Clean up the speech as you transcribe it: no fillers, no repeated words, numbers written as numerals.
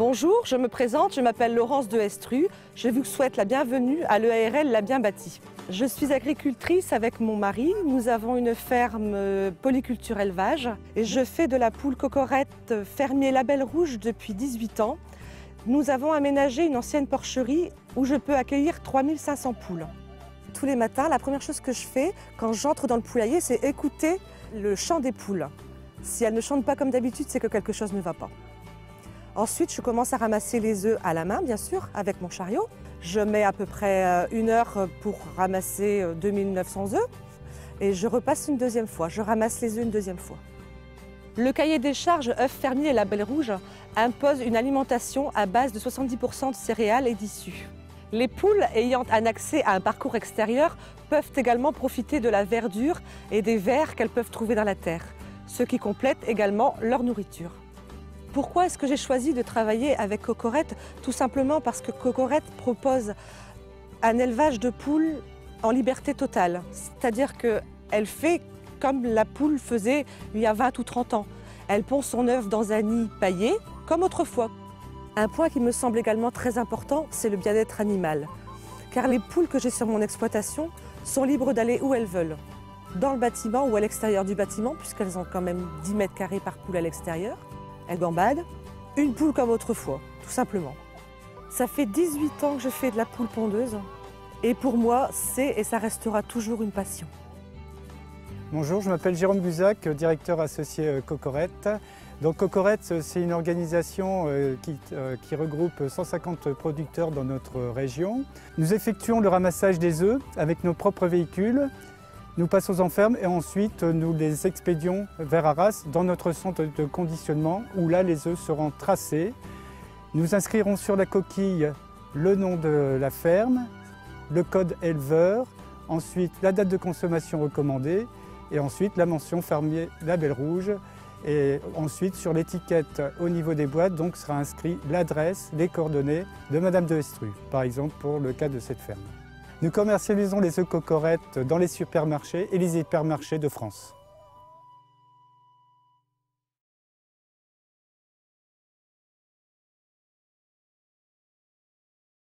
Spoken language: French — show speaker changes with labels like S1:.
S1: Bonjour, je me présente, je m'appelle Laurence de Estru. Je vous souhaite la bienvenue à l'EARL La Bien Bâtie. Je suis agricultrice avec mon mari. Nous avons une ferme polyculture élevage et je fais de la poule cocorette fermier Label Rouge depuis 18 ans. Nous avons aménagé une ancienne porcherie où je peux accueillir 3500 poules. Tous les matins, la première chose que je fais quand j'entre dans le poulailler, c'est écouter le chant des poules. Si elles ne chantent pas comme d'habitude, c'est que quelque chose ne va pas. Ensuite, je commence à ramasser les œufs à la main, bien sûr, avec mon chariot. Je mets à peu près 1 heure pour ramasser 2900 œufs et je repasse une deuxième fois. Je ramasse les œufs une deuxième fois. Le cahier des charges œufs fermiers et Label Rouge impose une alimentation à base de 70% de céréales et d'issus. Les poules ayant un accès à un parcours extérieur peuvent également profiter de la verdure et des vers qu'elles peuvent trouver dans la terre, ce qui complète également leur nourriture. Pourquoi est-ce que j'ai choisi de travailler avec Cocorette? Tout simplement parce que Cocorette propose un élevage de poules en liberté totale. C'est-à-dire qu'elle fait comme la poule faisait il y a 20 ou 30 ans. Elle pond son œuf dans un nid paillé, comme autrefois. Un point qui me semble également très important, c'est le bien-être animal. Car les poules que j'ai sur mon exploitation sont libres d'aller où elles veulent. Dans le bâtiment ou à l'extérieur du bâtiment, puisqu'elles ont quand même 10 mètres carrés par poule à l'extérieur. Elles gambadent, une poule comme autrefois, tout simplement. Ça fait 18 ans que je fais de la poule pondeuse et pour moi, c'est et ça restera toujours une passion.
S2: Bonjour, je m'appelle Jérôme Buzac, directeur associé Cocorette. Donc Cocorette, c'est une organisation qui regroupe 150 producteurs dans notre région. Nous effectuons le ramassage des œufs avec nos propres véhicules. Nous passons en ferme et ensuite nous les expédions vers Arras dans notre centre de conditionnement où là les œufs seront tracés. Nous inscrirons sur la coquille le nom de la ferme, le code éleveur, ensuite la date de consommation recommandée et ensuite la mention fermier Label Rouge. Et ensuite sur l'étiquette au niveau des boîtes donc sera inscrit l'adresse, les coordonnées de Madame de Estru, par exemple pour le cas de cette ferme. Nous commercialisons les œufs Cocorette dans les supermarchés et les hypermarchés de France.